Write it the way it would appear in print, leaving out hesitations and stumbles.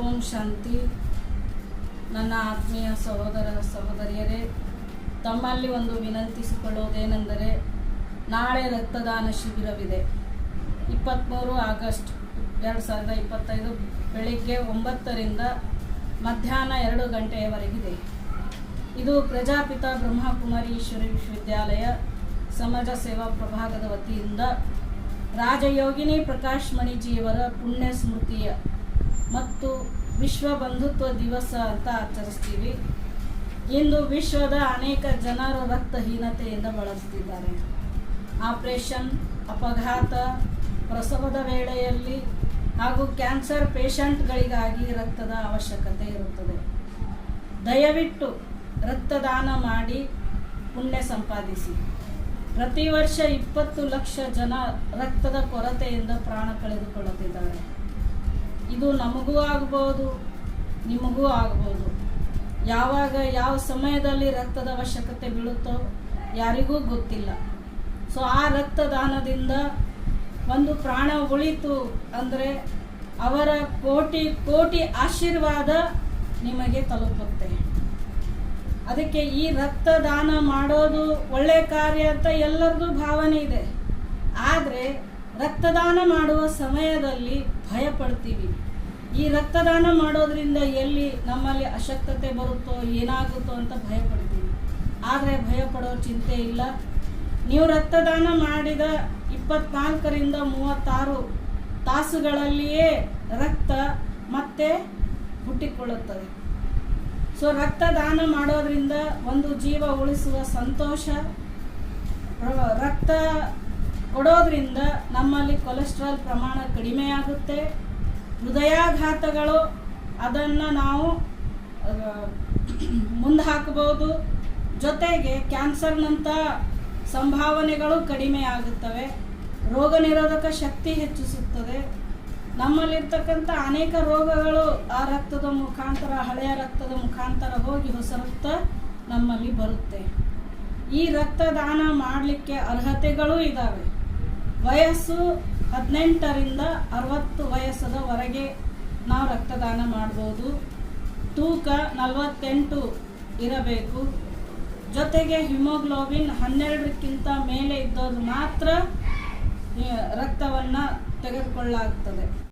ಓಂ ಶಾಂತಿ. ನನ್ನ ಆತ್ಮೀಯ ಸಹೋದರ ಸಹೋದರಿಯರೇ, ತಮ್ಮಲ್ಲಿ ಒಂದು ವಿನಂತಿಸಿಕೊಳ್ಳುವುದೇನೆಂದರೆ, ನಾಳೆ ರಕ್ತದಾನ ಶಿಬಿರವಿದೆ. 23 ಆಗಸ್ಟ್ 2025 ಬೆಳಿಗ್ಗೆ 9ರಿಂದ ಮಧ್ಯಾಹ್ನ 2 ಗಂಟೆಯವರೆಗಿದೆ. ಇದು ಪ್ರಜಾಪಿತ ಬ್ರಹ್ಮಕುಮಾರಿ ಈಶ್ವರಿ ವಿಶ್ವವಿದ್ಯಾಲಯ ಸಮಾಜ ಸೇವಾ ಪ್ರಭಾಗದ ವತಿಯಿಂದ ರಾಜಯೋಗಿನಿ ಪ್ರಕಾಶ್ ಮಣಿಜಿಯವರ ಪುಣ್ಯ ಸ್ಮೃತಿಯ ಮತ್ತು ವಿಶ್ವ ಬಂಧುತ್ವ ದಿವಸ ಅಂತ ಆಚರಿಸ್ತೀವಿ. ಇಂದು ವಿಶ್ವದ ಅನೇಕ ಜನರು ರಕ್ತಹೀನತೆಯಿಂದ ಬಳಲುತ್ತಿದ್ದಾರೆ. ಆಪರೇಷನ್, ಅಪಘಾತ, ಪ್ರಸವದ ವೇಳೆಯಲ್ಲಿ ಹಾಗೂ ಕ್ಯಾನ್ಸರ್ ಪೇಷಂಟ್ಗಳಿಗಾಗಿ ರಕ್ತದ ಅವಶ್ಯಕತೆ ಇರುತ್ತದೆ. ದಯವಿಟ್ಟು ರಕ್ತದಾನ ಮಾಡಿ ಪುಣ್ಯ ಸಂಪಾದಿಸಿ. ಪ್ರತಿ ವರ್ಷ 20 ಲಕ್ಷ ಜನ ರಕ್ತದ ಕೊರತೆಯಿಂದ ಪ್ರಾಣ ಕಳೆದುಕೊಳ್ಳುತ್ತಿದ್ದಾರೆ. ಇದು ನಮಗೂ ಆಗ್ಬೋದು, ನಿಮಗೂ ಆಗ್ಬೋದು. ಯಾವಾಗ ಯಾವ ಸಮಯದಲ್ಲಿ ರಕ್ತದ ಅವಶ್ಯಕತೆ ಬೀಳುತ್ತೋ ಯಾರಿಗೂ ಗೊತ್ತಿಲ್ಲ. ಸೊ ಆ ರಕ್ತದಾನದಿಂದ ಒಂದು ಪ್ರಾಣ ಉಳಿತು ಅಂದರೆ ಅವರ ಕೋಟಿ ಕೋಟಿ ಆಶೀರ್ವಾದ ನಿಮಗೆ ತಲುಪುತ್ತೆ. ಅದಕ್ಕೆ ಈ ರಕ್ತದಾನ ಮಾಡೋದು ಒಳ್ಳೆಯ ಕಾರ್ಯ ಅಂತ ಎಲ್ಲರದ್ದು ಭಾವನೆ ಇದೆ. ಆದರೆ ರಕ್ತದಾನ ಮಾಡುವ ಸಮಯದಲ್ಲಿ ಭಯ ಪಡ್ತೀವಿ. ಈ ರಕ್ತದಾನ ಮಾಡೋದ್ರಿಂದ ಎಲ್ಲಿ ನಮ್ಮಲ್ಲಿ ಅಶಕ್ತತೆ ಬರುತ್ತೋ, ಏನಾಗುತ್ತೋ ಅಂತ ಭಯ ಪಡ್ತೀವಿ. ಆದರೆ ಭಯ ಪಡೋ ಚಿಂತೆ ಇಲ್ಲ. ನೀವು ರಕ್ತದಾನ ಮಾಡಿದ 24ರಿಂದ 36 ತಾಸುಗಳಲ್ಲಿಯೇ ರಕ್ತ ಮತ್ತೆ ಹುಟ್ಟಿಕೊಳ್ಳುತ್ತದೆ. ಸೊ ರಕ್ತದಾನ ಮಾಡೋದ್ರಿಂದ ಒಂದು ಜೀವ ಉಳಿಸುವ ಸಂತೋಷ. ರಕ್ತ ಕೊಡೋದ್ರಿಂದ ನಮ್ಮಲ್ಲಿ ಕೊಲೆಸ್ಟ್ರಾಲ್ ಪ್ರಮಾಣ ಕಡಿಮೆಯಾಗುತ್ತೆ. ಹೃದಯಾಘಾತಗಳು ಅದನ್ನು ನಾವು ಮುಂದೆ ಹಾಕಬಹುದು. ಜೊತೆಗೆ ಕ್ಯಾನ್ಸರ್ನಂಥ ಸಂಭಾವನೆಗಳು ಕಡಿಮೆ ಆಗುತ್ತವೆ. ರೋಗ ನಿರೋಧಕ ಶಕ್ತಿ ಹೆಚ್ಚಿಸುತ್ತದೆ. ನಮ್ಮಲ್ಲಿರ್ತಕ್ಕಂಥ ಅನೇಕ ರೋಗಗಳು ಆ ರಕ್ತದ ಮುಖಾಂತರ, ಹಳೆಯ ರಕ್ತದ ಮುಖಾಂತರ ಹೋಗಿ ಹೊಸ ರಕ್ತ ನಮ್ಮಲ್ಲಿ ಬರುತ್ತೆ. ಈ ರಕ್ತದಾನ ಮಾಡಲಿಕ್ಕೆ ಅರ್ಹತೆಗಳೂ ಇದ್ದಾವೆ. ವಯಸ್ಸು 18ರಿಂದ 60 ವಯಸ್ಸದವರೆಗೆ ನಾವು ರಕ್ತದಾನ ಮಾಡ್ಬೋದು. ತೂಕ 48 ಇರಬೇಕು. ಜೊತೆಗೆ ಹಿಮೋಗ್ಲೋಬಿನ್ 12ಕ್ಕಿಂತ ಮೇಲೆ ಇದ್ದವರು ಮಾತ್ರ ರಕ್ತವನ್ನು ತೆಗೆದುಕೊಳ್ಳಲಾಗ್ತದೆ.